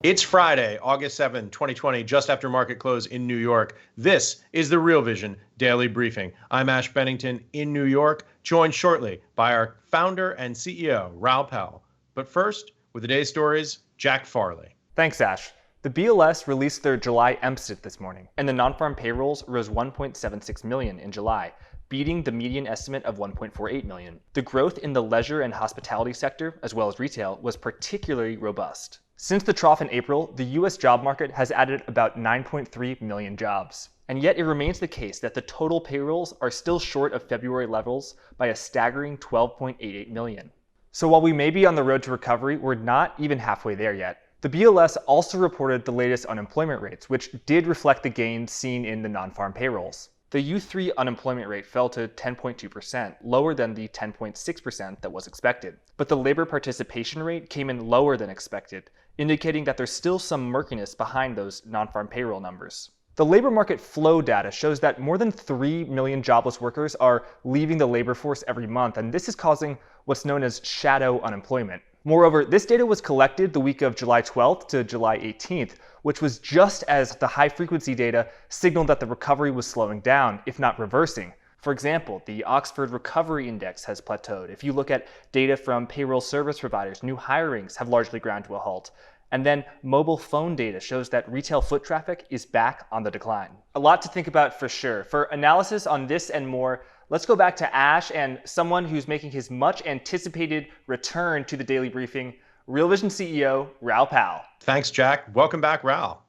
It's Friday, August 7, 2020, just after market close in New York. This is the Real Vision Daily Briefing. I'm Ash Bennington in New York, joined shortly by our founder and CEO, Raoul Pal. But first, with the day's stories, Jack Farley. Thanks, Ash. The BLS released their July MSTIT this morning, and the non-farm payrolls rose 1.76 million in July, beating the median estimate of 1.48 million. The growth in the leisure and hospitality sector, as well as retail, was particularly robust. Since the trough in April, the US job market has added about 9.3 million jobs. And yet it remains the case that the total payrolls are still short of February levels by a staggering 12.88 million. So while we may be on the road to recovery, we're not even halfway there yet. The BLS also reported the latest unemployment rates, which did reflect the gains seen in the non-farm payrolls. The U3 unemployment rate fell to 10.2%, lower than the 10.6% that was expected. But the labor participation rate came in lower than expected, indicating that there's still some murkiness behind those non-farm payroll numbers. The labor market flow data shows that more than 3 million jobless workers are leaving the labor force every month, and this is causing what's known as shadow unemployment. Moreover, this data was collected the week of July 12th to July 18th, which was just as the high-frequency data signaled that the recovery was slowing down, if not reversing. For example, the Oxford Recovery Index has plateaued. If you look at data from payroll service providers, new hirings have largely ground to a halt. And then mobile phone data shows that retail foot traffic is back on the decline. A lot to think about for sure. For analysis on this and more, let's go back to Ash and someone who's making his much anticipated return to the Daily Briefing, Real Vision CEO Raoul Pal. Thanks, Jack. Welcome back, Raoul.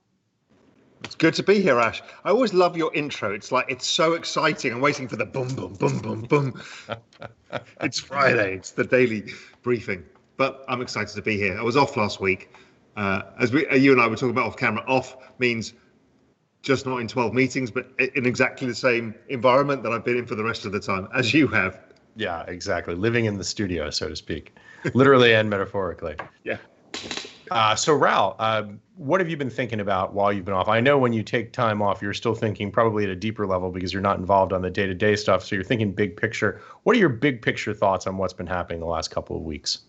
It's good to be here, Ash. I always love your intro. It's so exciting. I'm waiting for the boom, boom, boom, boom, boom. It's Friday. It's the Daily Briefing. But I'm excited to be here. I was off last week. You and I were talking about off camera, off means just not in 12 meetings, but in exactly the same environment that I've been in for the rest of the time, as you have. Yeah, exactly. Living in the studio, so to speak, literally and metaphorically. Yeah. So Raoul, what have you been thinking about while you've been off? I know when you take time off, you're still thinking probably at a deeper level because you're not involved on the day-to-day stuff. So you're thinking big picture. What are your big picture thoughts on what's been happening the last couple of weeks?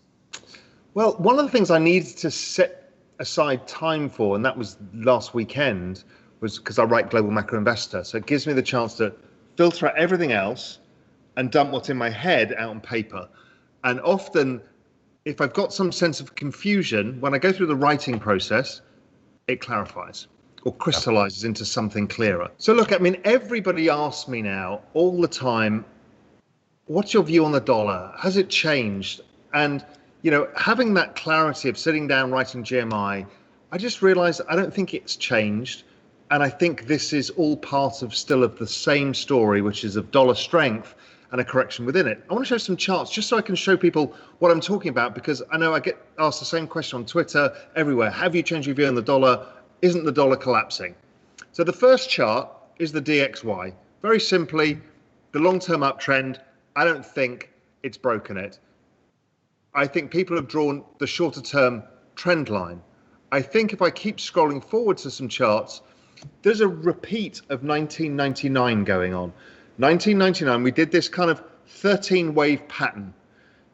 Well, one of the things I needed to set aside time for, and that was last weekend, was because I write Global Macro Investor. So it gives me the chance to filter out everything else and dump what's in my head out on paper. And often, if I've got some sense of confusion, when I go through the writing process, it clarifies or crystallizes into something clearer. So look, I mean, everybody asks me now all the time, what's your view on the dollar? Has it changed? And having that clarity of sitting down, writing GMI, I just realized I don't think it's changed. And I think this is all part of the same story, which is of dollar strength and a correction within it. I want to show some charts just so I can show people what I'm talking about, because I know I get asked the same question on Twitter, everywhere. Have you changed your view on the dollar? Isn't the dollar collapsing? So the first chart is the DXY. Very simply, the long-term uptrend, I don't think it's broken it. I think people have drawn the shorter term trend line. I think if I keep scrolling forward to some charts, there's a repeat of 1999 going on. 1999, we did this kind of 13 wave pattern.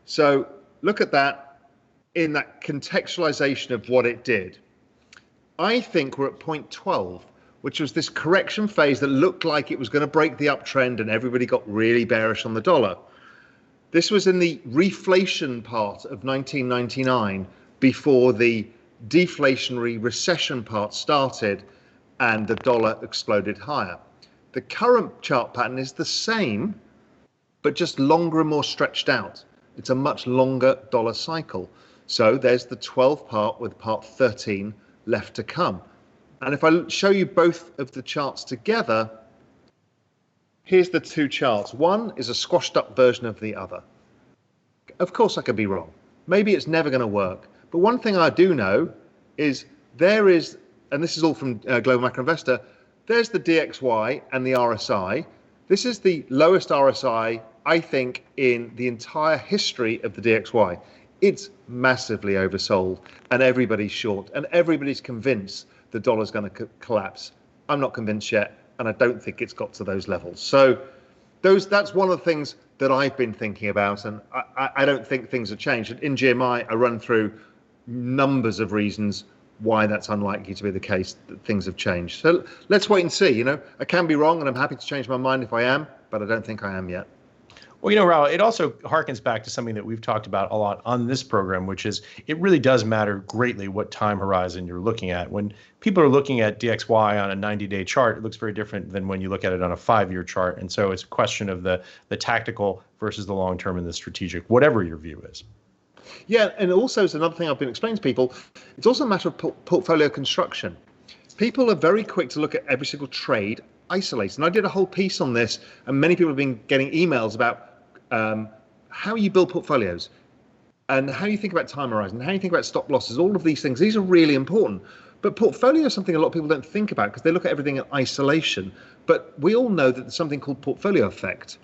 So look at that in that contextualization of what it did. I think we're at point 12, which was this correction phase that looked like it was going to break the uptrend and everybody got really bearish on the dollar. This was in the reflation part of 1999 before the deflationary recession part started and the dollar exploded higher. The current chart pattern is the same, but just longer and more stretched out. It's a much longer dollar cycle. So there's the 12 part with part 13 left to come. And if I show you both of the charts together, here's the two charts. One is a squashed up version of the other. Of course, I could be wrong. Maybe it's never going to work. But one thing I do know is there is, and this is all from Global Macro Investor, there's the DXY and the RSI. This is the lowest RSI, I think, in the entire history of the DXY. It's massively oversold and everybody's short and everybody's convinced the dollar's going to collapse. I'm not convinced yet, and I don't think it's got to those levels. So that's one of the things that I've been thinking about, and I don't think things have changed. In GMI, I run through numbers of reasons why that's unlikely to be the case, that things have changed. So let's wait and see. I can be wrong, and I'm happy to change my mind if I am, but I don't think I am yet. Well, Raoul, it also harkens back to something that we've talked about a lot on this program, which is it really does matter greatly what time horizon you're looking at. When people are looking at DXY on a 90-day chart, it looks very different than when you look at it on a 5-year chart. And so it's a question of the tactical versus the long-term and the strategic, whatever your view is. Yeah, and also it's another thing I've been explaining to people. It's also a matter of portfolio construction. People are very quick to look at every single trade isolated. And I did a whole piece on this, and many people have been getting emails about how you build portfolios and how you think about time horizon, how you think about stop losses, all of these things. These are really important. But portfolio is something a lot of people don't think about because they look at everything in isolation. But we all know that there's something called portfolio effect.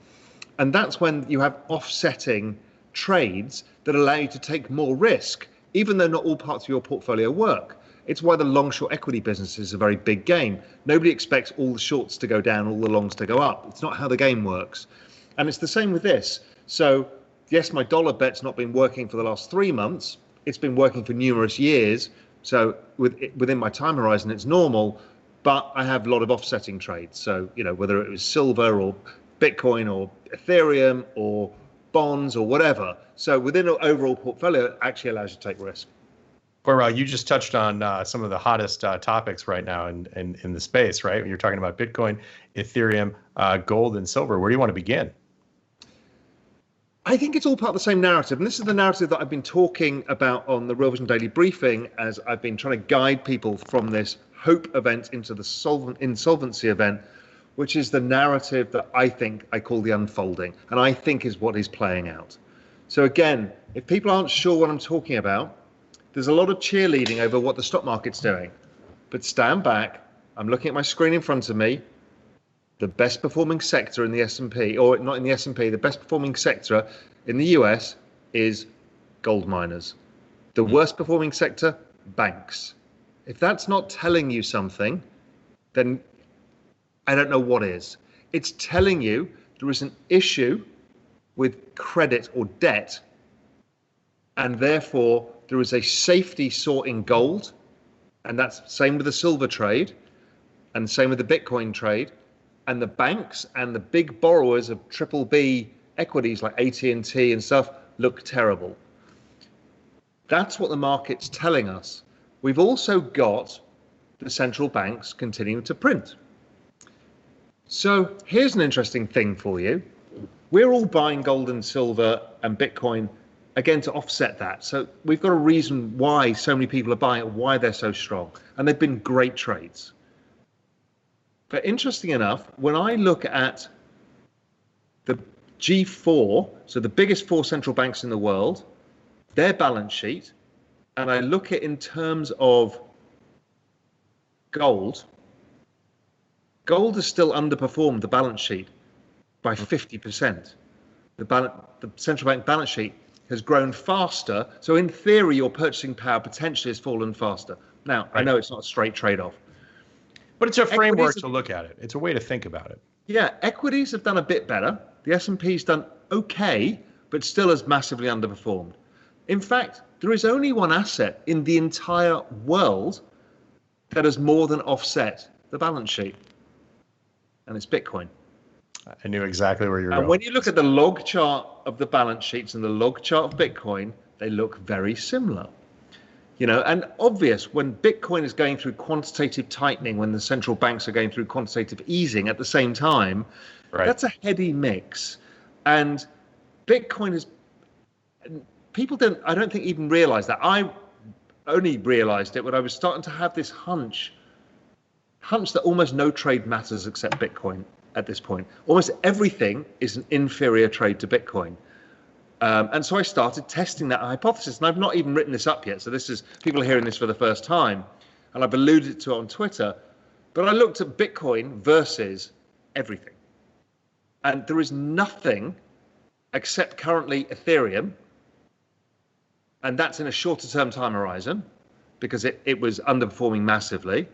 And that's when you have offsetting trades that allow you to take more risk, even though not all parts of your portfolio work. It's why the long-short equity business is a very big game. Nobody expects all the shorts to go down, all the longs to go up. It's not how the game works. And it's the same with this. So yes, my dollar bet's not been working for the last 3 months. It's been working for numerous years. So within my time horizon, it's normal, but I have a lot of offsetting trades. So, whether it was silver or Bitcoin or Ethereum or bonds or whatever. So within an overall portfolio, it actually allows you to take risk. Well, you just touched on some of the hottest topics right now in the space, right? You're talking about Bitcoin, Ethereum, gold, and silver. Where do you want to begin? I think it's all part of the same narrative. And this is the narrative that I've been talking about on the Real Vision Daily Briefing as I've been trying to guide people from this hope event into the insolvency event, which is the narrative that I think I call the unfolding, and I think is what is playing out. So again, if people aren't sure what I'm talking about, there's a lot of cheerleading over what the stock market's doing. But stand back, I'm looking at my screen in front of me. The best performing sector in the S&P, or not in the S&P, the best performing sector in the US is gold miners. The worst performing sector, banks. If that's not telling you something, then I don't know what is. It's telling you there is an issue with credit or debt, and therefore there is a safety sought in gold, and that's same with the silver trade, and same with the Bitcoin trade. And the banks and the big borrowers of triple B equities like AT&T and stuff look terrible. That's what the market's telling us. We've also got the central banks continuing to print. So here's an interesting thing for you. We're all buying gold and silver and Bitcoin, again, to offset that. So we've got a reason why so many people are buying it, why they're so strong. And they've been great trades. But interesting enough, when I look at the G4, so the biggest 4 central banks in the world, their balance sheet, and I look at it in terms of gold has still underperformed the balance sheet by 50%. The central bank balance sheet has grown faster. So in theory, your purchasing power potentially has fallen faster. Now, right. I know it's not a straight trade-off. But it's a framework to look at it. It's a way to think about it. Yeah, equities have done a bit better. The S&P's done okay, but still has massively underperformed. In fact, there is only one asset in the entire world that has more than offset the balance sheet, and it's Bitcoin. I knew exactly where you're going. And when you look at the log chart of the balance sheets and the log chart of Bitcoin, they look very similar. And obvious when Bitcoin is going through quantitative tightening, when the central banks are going through quantitative easing at the same time, right. That's a heady mix. And Bitcoin is, I don't think even realize that. I only realized it when I was starting to have this hunch that almost no trade matters except Bitcoin at this point. Almost everything is an inferior trade to Bitcoin. And so I started testing that hypothesis, and I've not even written this up yet. So this is people are hearing this for the first time, and I've alluded to it on Twitter. But I looked at Bitcoin versus everything, and there is nothing except currently Ethereum, and that's in a shorter term time horizon because it was underperforming massively.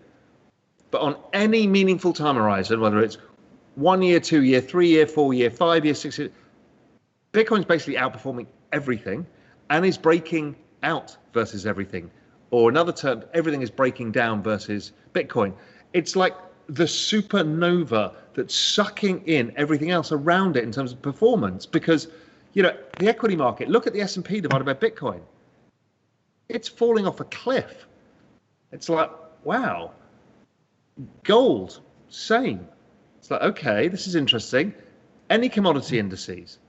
But on any meaningful time horizon, whether it's 1 year, 2 year, 3 year, 4 year, 5 year, 6 year, Bitcoin's basically outperforming everything and is breaking out versus everything or another term, everything is breaking down versus Bitcoin. It's like the supernova that's sucking in everything else around it in terms of performance. Because, the equity market, look at the S&P divided by Bitcoin. It's falling off a cliff. It's like, wow. Gold, same. It's like, okay, this is interesting. Any commodity indices,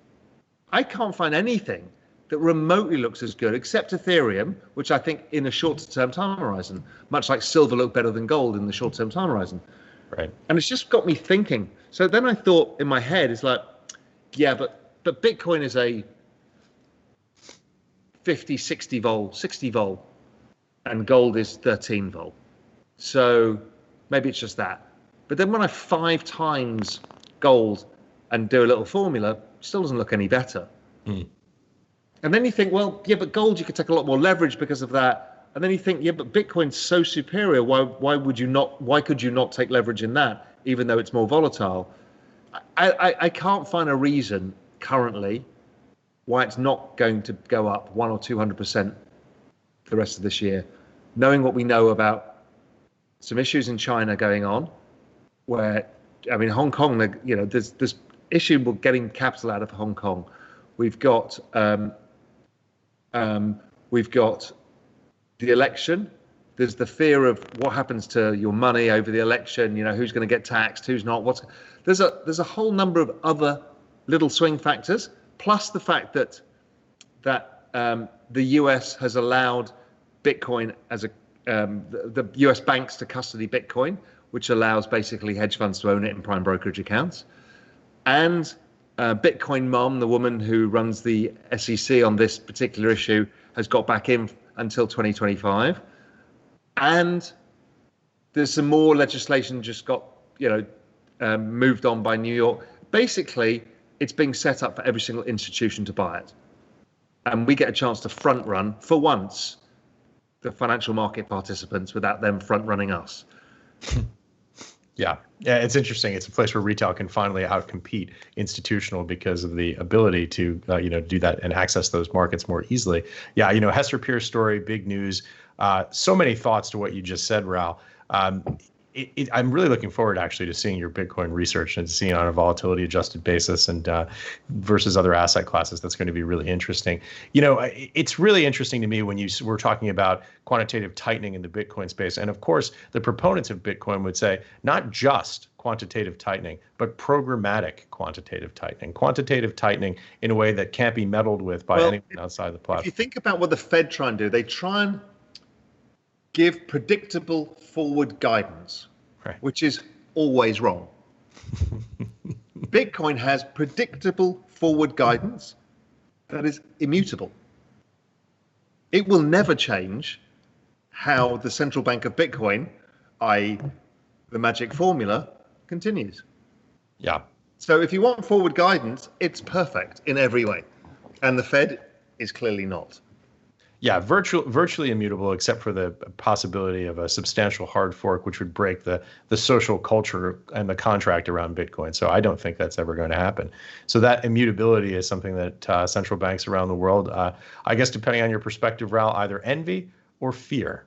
I can't find anything that remotely looks as good, except Ethereum, which I think in a shorter-term time horizon, much like silver looked better than gold in the short-term time horizon. Right. And it's just got me thinking. So then I thought in my head, it's like, yeah, but Bitcoin is a 50, 60 volt, 60 volt, and gold is 13 volt. So maybe it's just that. But then when I 5 times gold and do a little formula, it still doesn't look any better. And then you think, well, yeah, but gold, you could take a lot more leverage because of that. And then you think, yeah, but Bitcoin's so superior. Why could you not take leverage in that, even though it's more volatile? I can't find a reason currently why it's not going to go up 100 or 200% the rest of this year, knowing what we know about some issues in China going on, where, I mean, Hong Kong, there's this issue with getting capital out of Hong Kong. We've got the election. There's the fear of what happens to your money over the election. Who's going to get taxed, who's not. There's a whole number of other little swing factors, plus the fact that the US has allowed Bitcoin as the US banks to custody Bitcoin, which allows basically hedge funds to own it in prime brokerage accounts, and Bitcoin Mom, the woman who runs the SEC on this particular issue, has got back in until 2025. And there's some more legislation just got, moved on by New York. Basically, it's being set up for every single institution to buy it. And we get a chance to front run, for once, the financial market participants without them front running us. Yeah, it's interesting. It's a place where retail can finally outcompete institutional because of the ability to, do that and access those markets more easily. Yeah, Hester Pierce story, big news. So many thoughts to what you just said, Raoul. I'm really looking forward actually to seeing your Bitcoin research and seeing on a volatility adjusted basis and versus other asset classes. That's going to be really interesting. It's really interesting to me when we're talking about quantitative tightening in the Bitcoin space. And of course, the proponents of Bitcoin would say not just quantitative tightening, but programmatic quantitative tightening in a way that can't be meddled with by anyone outside the platform. If you think about what the Fed try and do, they try and give predictable forward guidance, right, which is always wrong. Bitcoin has predictable forward guidance that is immutable. It will never change how the central bank of Bitcoin, i.e. the magic formula, continues. Yeah. So if you want forward guidance, it's perfect in every way. And the Fed is clearly not. Yeah, virtually immutable, except for the possibility of a substantial hard fork, which would break the social culture and the contract around Bitcoin. So I don't think that's ever going to happen. So that immutability is something that central banks around the world, I guess, depending on your perspective, Raoul, either envy or fear.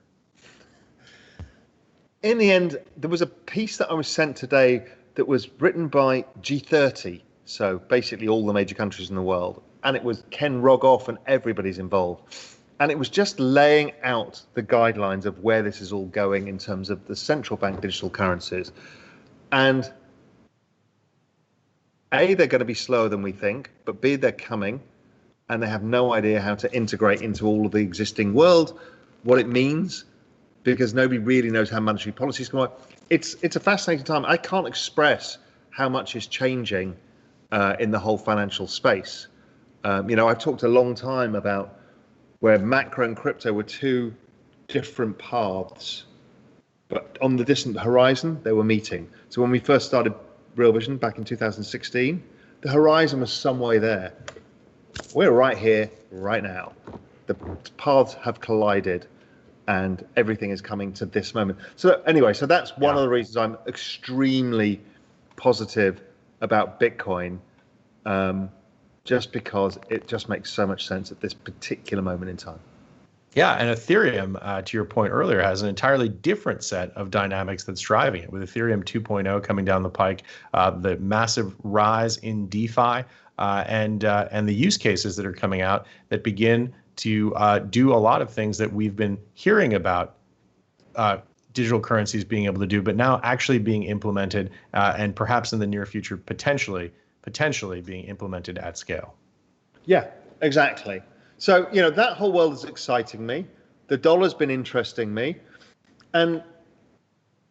In the end, there was a piece that I was sent today that was written by G30, so basically all the major countries in the world, and it was Ken Rogoff and everybody's involved. And it was just laying out the guidelines of where this is all going in terms of the central bank digital currencies. And A, they're going to be slower than we think, but B, they're coming, and they have no idea how to integrate into all of the existing world, what it means, because nobody really knows how monetary policy is going to work. It's a fascinating time. I can't express how much is changing in the whole financial space. I've talked a long time about where macro and crypto were two different paths, but on the distant horizon, they were meeting. So when we first started Real Vision back in 2016, the horizon was some way there. We're right here, right now. The paths have collided and everything is coming to this moment. So anyway, so that's one of the reasons I'm extremely positive about Bitcoin. Just because it just makes so much sense at this particular moment in time. Yeah, and Ethereum, to your point earlier, has an entirely different set of dynamics that's driving it. With Ethereum 2.0 coming down the pike, the massive rise in DeFi, and the use cases that are coming out that begin to do a lot of things that we've been hearing about digital currencies being able to do, but now actually being implemented, and perhaps in the near future potentially being implemented at scale. Yeah, exactly. So, that whole world is exciting me. The dollar's been interesting me. And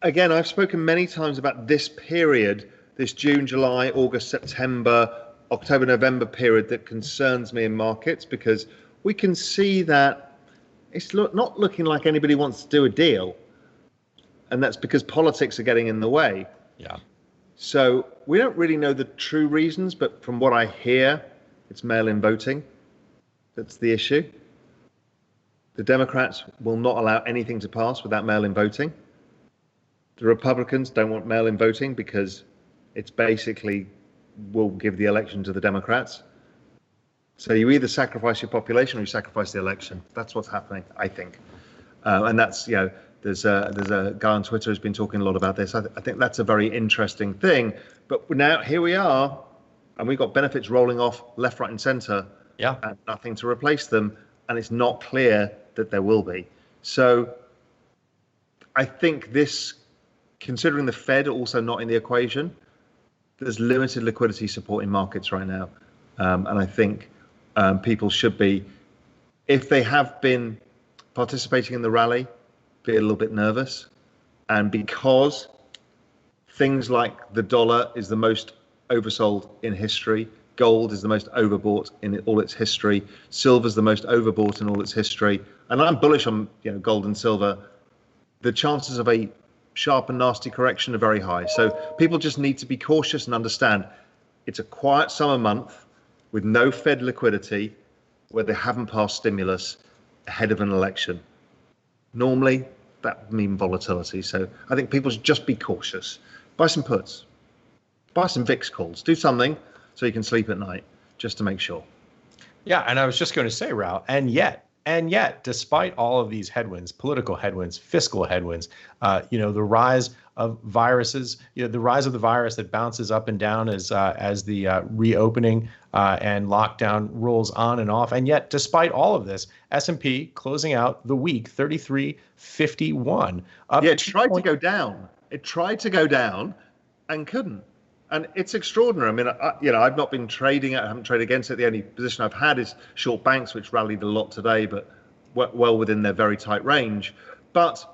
again, I've spoken many times about this period, this June, July, August, September, October, November period that concerns me in markets, because we can see that it's not looking like anybody wants to do a deal. And that's because politics are getting in the way. Yeah. So we don't really know the true reasons, but from what I hear, it's mail-in voting. That's the issue. The Democrats will not allow anything to pass without mail-in voting. The Republicans don't want mail-in voting because it's basically will give the election to the Democrats. So you either sacrifice your population or you sacrifice the election. That's what's happening, I think. And that's, there's a guy on Twitter who's been talking a lot about this. I think that's a very interesting thing. But now here we are, and we've got benefits rolling off left, right, and centre. Yeah. And nothing to replace them, and it's not clear that there will be. So I think this, considering the Fed also not in the equation, there's limited liquidity support in markets right now. And I think people should be, if they have been participating in the rally, be a little bit nervous. And because things like the dollar is the most oversold in history, gold is the most overbought in all its history, silver's the most overbought in all its history, and I'm bullish on gold and silver, the chances of a sharp and nasty correction are very high. So people just need to be cautious and understand it's a quiet summer month with no Fed liquidity where they haven't passed stimulus ahead of an election. Normally, that would mean volatility. So I think people should just be cautious. Buy some puts, buy some VIX calls, do something so you can sleep at night, just to make sure. Yeah, and I was just going to say, Raoul, and yet, despite all of these headwinds, political headwinds, fiscal headwinds, the rise of viruses, the rise of the virus that bounces up and down as the reopening and lockdown rolls on and off, and yet, despite all of this, S&P closing out the week 3351. Yeah, it tried to go down. It tried to go down and couldn't. And it's extraordinary. I mean, I've not been trading it. I haven't traded against it. The only position I've had is short banks, which rallied a lot today, but well within their very tight range. But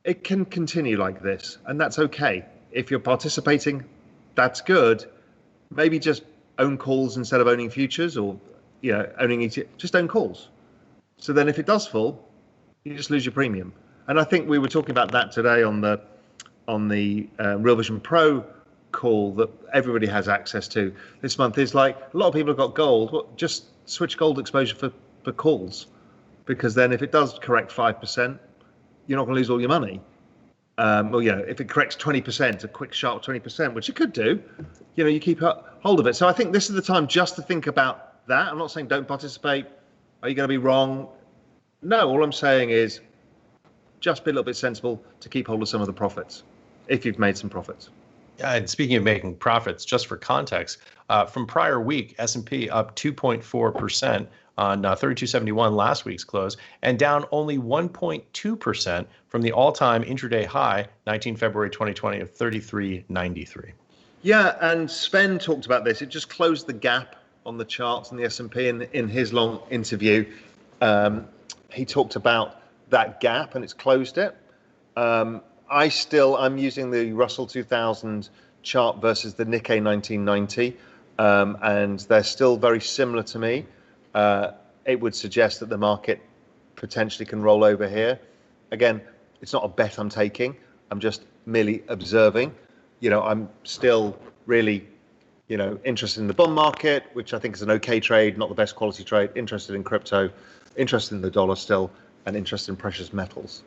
it can continue like this, and that's okay. If you're participating, that's good. Maybe just own calls instead of owning futures, or owning ETF. Just own calls. So then, if it does fall, you just lose your premium. And I think we were talking about that today on the Real Vision Pro call that everybody has access to this month. Is like a lot of people have got gold. Well, just switch gold exposure for calls, because then if it does correct 5%, you're not going to lose all your money. If it corrects 20%, a quick sharp 20%, which it could do, you keep hold of it. So I think this is the time just to think about that. I'm not saying don't participate. Are you going to be wrong? No, all I'm saying is just be a little bit sensible to keep hold of some of the profits, if you've made some profits. Yeah, and speaking of making profits, just for context, from prior week, S&P up 2.4% on 3271 last week's close, and down only 1.2% from the all-time intraday high, 19 February 2020 of 3393. Yeah, and Sven talked about this. It just closed the gap on the charts in the S&P in his long interview. He talked about that gap, and it's closed it. I'm using the Russell 2000 chart versus the Nikkei 1990, and they're still very similar to me. It would suggest that the market potentially can roll over here. Again, it's not a bet I'm taking. I'm just merely observing. I'm still really, interested in the bond market, which I think is an okay trade, not the best quality trade. Interested in crypto, interested in the dollar still, and interested in precious metals.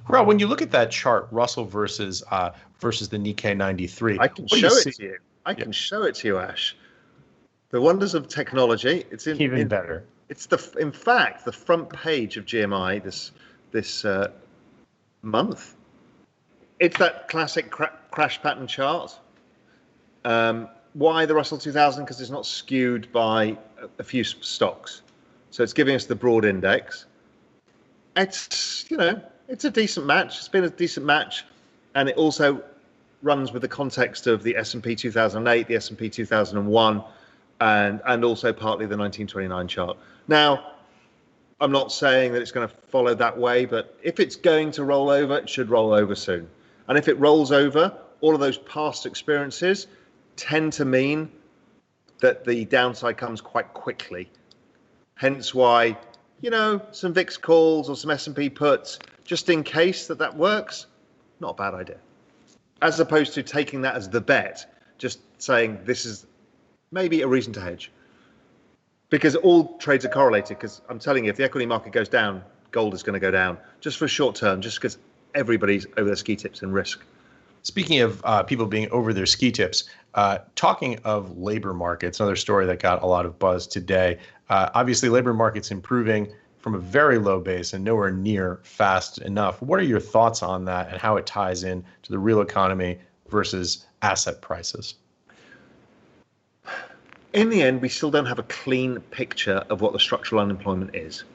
Raoul, when you look at that chart, Russell versus the Nikkei 93, I can show it to you. I can show it to you, Ash. The wonders of technology. It's Even better. It's in fact, the front page of GMI this month. It's that classic crash pattern chart. Why the Russell 2000? Because it's not skewed by a few stocks. So it's giving us the broad index. It's, it's a decent match. It's been a decent match. And it also runs with the context of the S&P 2008, the S&P 2001, and also partly the 1929 chart. Now, I'm not saying that it's going to follow that way, but if it's going to roll over, it should roll over soon. And if it rolls over, all of those past experiences tend to mean that the downside comes quite quickly. Hence why, some VIX calls or some S&P puts, just in case that works, not a bad idea. As opposed to taking that as the bet, just saying this is maybe a reason to hedge. Because all trades are correlated, because I'm telling you, if the equity market goes down, gold is going to go down, just for short term, just because everybody's over their ski tips in risk. Speaking of people being over their ski tips, talking of labor markets, another story that got a lot of buzz today. Obviously, labor markets improving from a very low base and nowhere near fast enough. What are your thoughts on that and how it ties in to the real economy versus asset prices? In the end, we still don't have a clean picture of what the structural unemployment is,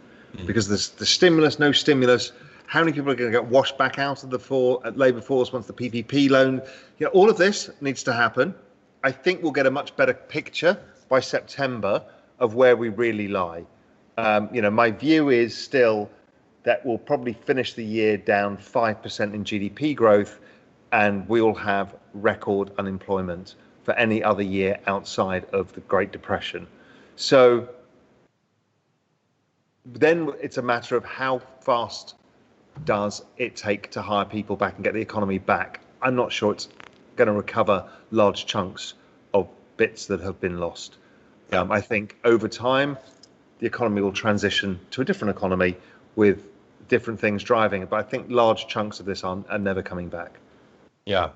because there's the stimulus, no stimulus. How many people are going to get washed back out of the labour force once the PPP loan? All of this needs to happen. I think we'll get a much better picture by September of where we really lie. My view is still that we'll probably finish the year down 5% in GDP growth, and we'll have record unemployment for any other year outside of the Great Depression. So then it's a matter of how fast does it take to hire people back and get the economy back. I'm not sure it's going to recover large chunks of bits that have been lost. I think over time, the economy will transition to a different economy with different things driving it. But I think large chunks of this are never coming back. Yeah.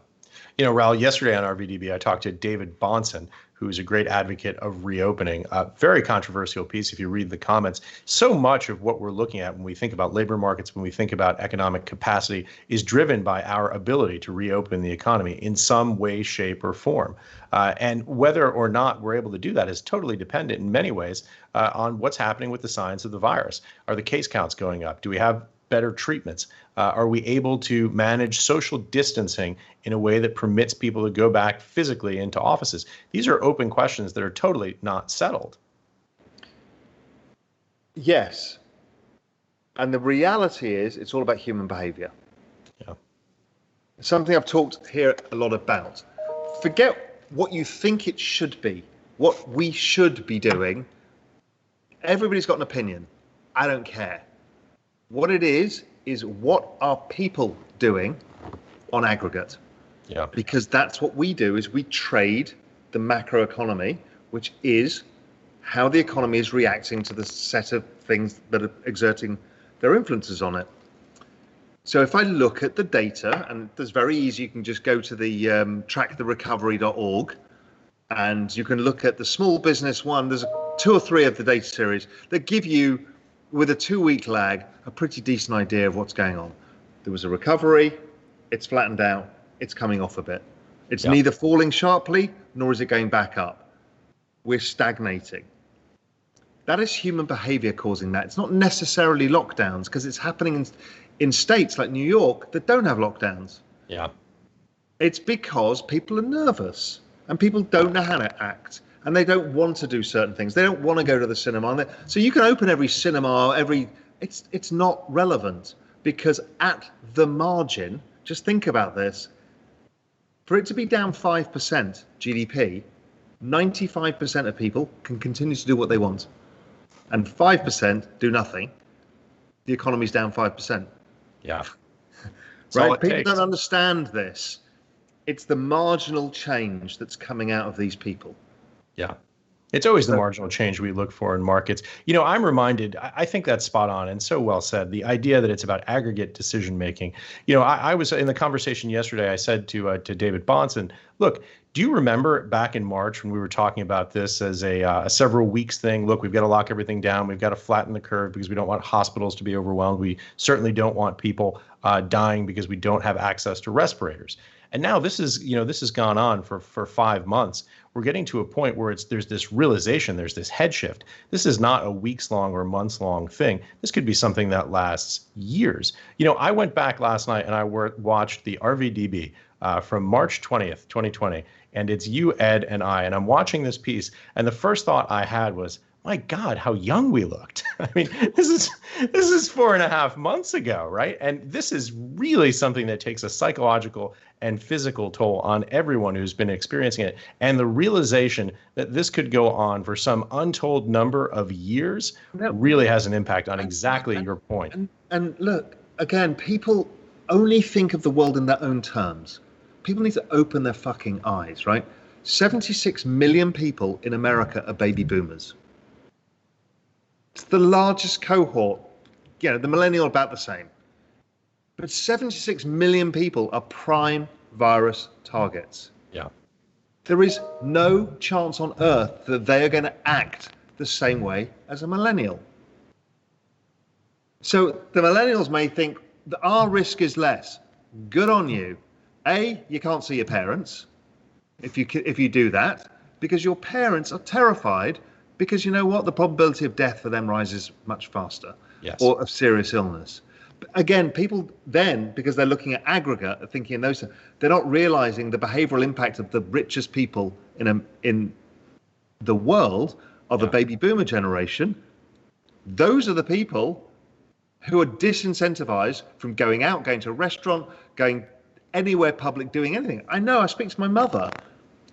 Raoul, yesterday on RVDB, I talked to David Bahnsen, who's a great advocate of reopening. A very controversial piece if you read the comments. So much of what we're looking at when we think about labor markets, when we think about economic capacity, is driven by our ability to reopen the economy in some way, shape, or form. And whether or not we're able to do that is totally dependent in many ways on what's happening with the science of the virus. Are the case counts going up? Do we have better treatments? Are we able to manage social distancing in a way that permits people to go back physically into offices? These are open questions that are totally not settled. Yes. And the reality is it's all about human behavior. Yeah. Something I've talked here a lot about. Forget what you think it should be, what we should be doing. Everybody's got an opinion. I don't care. What it is what are people doing on aggregate? Yeah. Because that's what we do, is we trade the macroeconomy, which is how the economy is reacting to the set of things that are exerting their influences on it. So if I look at the data, and it's very easy, you can just go to the tracktherecovery.org, and you can look at the small business one. There's 2 or 3 of the data series that give you, with a 2-week lag, a pretty decent idea of what's going on. There was a recovery, it's flattened out, it's coming off a bit. It's neither falling sharply, nor is it going back up. We're stagnating. That is human behavior causing that. It's not necessarily lockdowns, because it's happening in states like New York that don't have lockdowns. Yeah. It's because people are nervous and people don't know how to act. And they don't want to do certain things. They don't want to go to the cinema. So you can open every cinema, it's not relevant, because at the margin, just think about this, for it to be down 5% GDP, 95% of people can continue to do what they want. And 5% do nothing. The economy's down 5%. Yeah. Right? People don't understand this. It's the marginal change that's coming out of these people. Yeah. It's always the marginal change we look for in markets. I'm reminded, I think that's spot on and so well said. The idea that it's about aggregate decision making. I was in the conversation yesterday. I said to David Bahnsen, look, do you remember back in March when we were talking about this as a several weeks thing? Look, we've got to lock everything down. We've got to flatten the curve because we don't want hospitals to be overwhelmed. We certainly don't want people dying because we don't have access to respirators. And now this has gone on for 5 months. We're getting to a point where there's this realization, there's this head shift. This is not a weeks long or months long thing. This could be something that lasts years. I went back last night and I watched the RVDB from March 20th, 2020, and it's you, Ed, and I. And I'm watching this piece, and the first thought I had was, my God, how young we looked. I mean, this is 4.5 months ago, right? And this is really something that takes a psychological and physical toll on everyone who's been experiencing it. And the realization that this could go on for some untold number of years really has an impact on exactly your point. And look, again, people only think of the world in their own terms. People need to open their fucking eyes, right? 76 million people in America are baby boomers. It's the largest cohort. The millennial about the same. But 76 million people are prime virus targets. Yeah. There is no chance on earth that they are going to act the same way as a millennial. So the millennials may think that our risk is less. Good on you. You can't see your parents if you do that, because your parents are terrified. Because you know what? The probability of death for them rises much faster. Yes. Or of serious illness. But again, people then, because they're looking at aggregate, are thinking in those, they're not realizing the behavioral impact of the richest people in the world are the baby boomer generation. Those are the people who are disincentivized from going out, going to a restaurant, going anywhere public, doing anything. I know, I speak to my mother.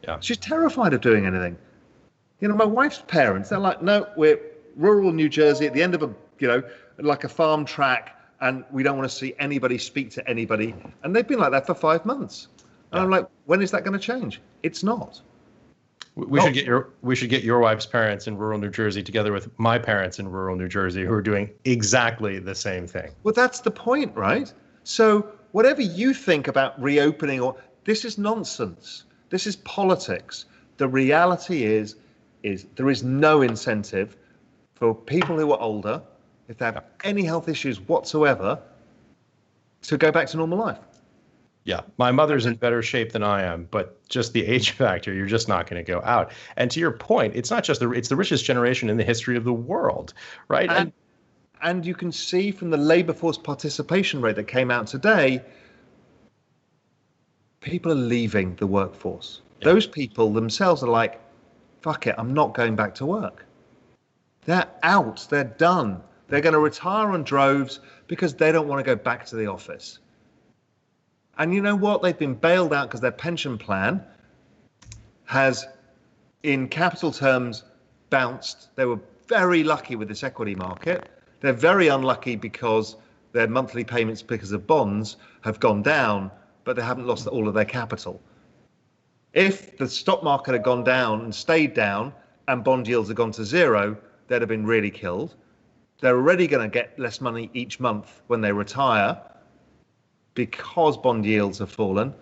Yeah. She's terrified of doing anything. My wife's parents, they're like, no, we're rural New Jersey at the end of like a farm track, and we don't want to see anybody speak to anybody. And they've been like that for 5 months. And I'm like, when is that going to change? It's not. We should get your wife's parents in rural New Jersey together with my parents in rural New Jersey who are doing exactly the same thing. Well, that's the point, right? So whatever you think about reopening, this is nonsense. This is politics. The reality is there is no incentive for people who are older, if they have any health issues whatsoever, to go back to normal life. Yeah, my mother's in better shape than I am, but just the age factor, you're just not going to go out. And to your point, it's not just it's the richest generation in the history of the world, right? And you can see from the labor force participation rate that came out today, people are leaving the workforce. Yeah. Those people themselves are like, fuck it, I'm not going back to work. They're out, they're done. They're going to retire on droves because they don't want to go back to the office. And you know what? They've been bailed out because their pension plan has, in capital terms, bounced. They were very lucky with this equity market. They're very unlucky because their monthly payments because of bonds have gone down, but they haven't lost all of their capital. If the stock market had gone down and stayed down and bond yields had gone to zero, they'd have been really killed. They're already going to get less money each month when they retire because bond yields have fallen.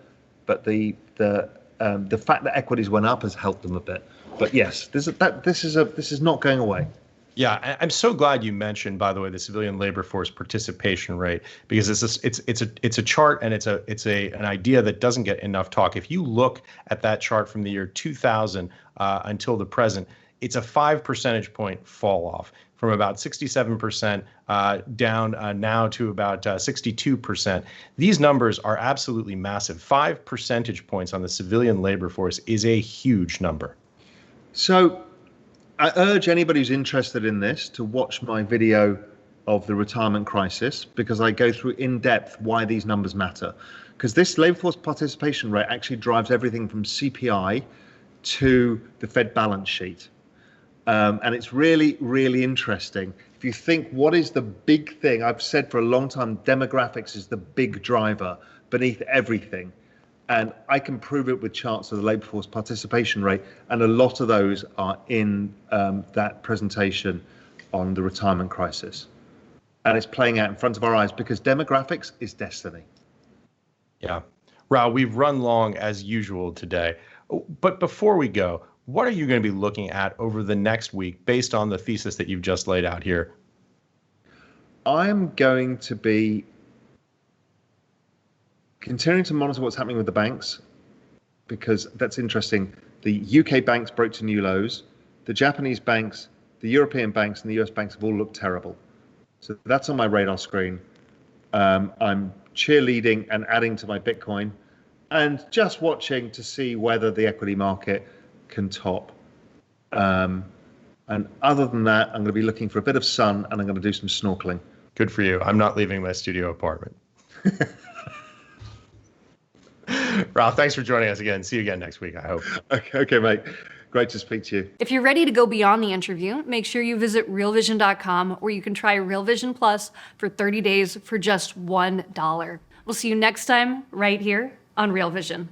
But the fact that equities went up has helped them a bit. But yes, this is not going away. Yeah, I'm so glad you mentioned, by the way, the civilian labor force participation rate, because it's a chart and it's an idea that doesn't get enough talk. If you look at that chart from the year 2000 until the present, it's a 5 percentage point fall off from about 67% down now to about 62%. These numbers are absolutely massive. 5 percentage points on the civilian labor force is a huge number. So I urge anybody who's interested in this to watch my video of the retirement crisis, because I go through in depth why these numbers matter. Because this labor force participation rate actually drives everything from CPI to the Fed balance sheet. And it's really, really interesting. If you think, what is the big thing? I've said for a long time, demographics is the big driver beneath everything. And I can prove it with charts of the labour force participation rate. And a lot of those are in that presentation on the retirement crisis. And it's playing out in front of our eyes because demographics is destiny. Yeah. Raoul, we've run long as usual today. But before we go, what are you going to be looking at over the next week based on the thesis that you've just laid out here? I'm going to be continuing to monitor what's happening with the banks because that's interesting. The UK banks broke to new lows. The Japanese banks, the European banks, and the US banks have all looked terrible. So that's on my radar screen. I'm cheerleading and adding to my Bitcoin and just watching to see whether the equity market can top. And other than that, I'm going to be looking for a bit of sun and I'm going to do some snorkeling. Good for you. I'm not leaving my studio apartment. Raoul, thanks for joining us again. See you again next week, I hope. Okay, mate. Great to speak to you. If you're ready to go beyond the interview, make sure you visit realvision.com where you can try Real Vision Plus for 30 days for just $1. We'll see you next time right here on Real Vision.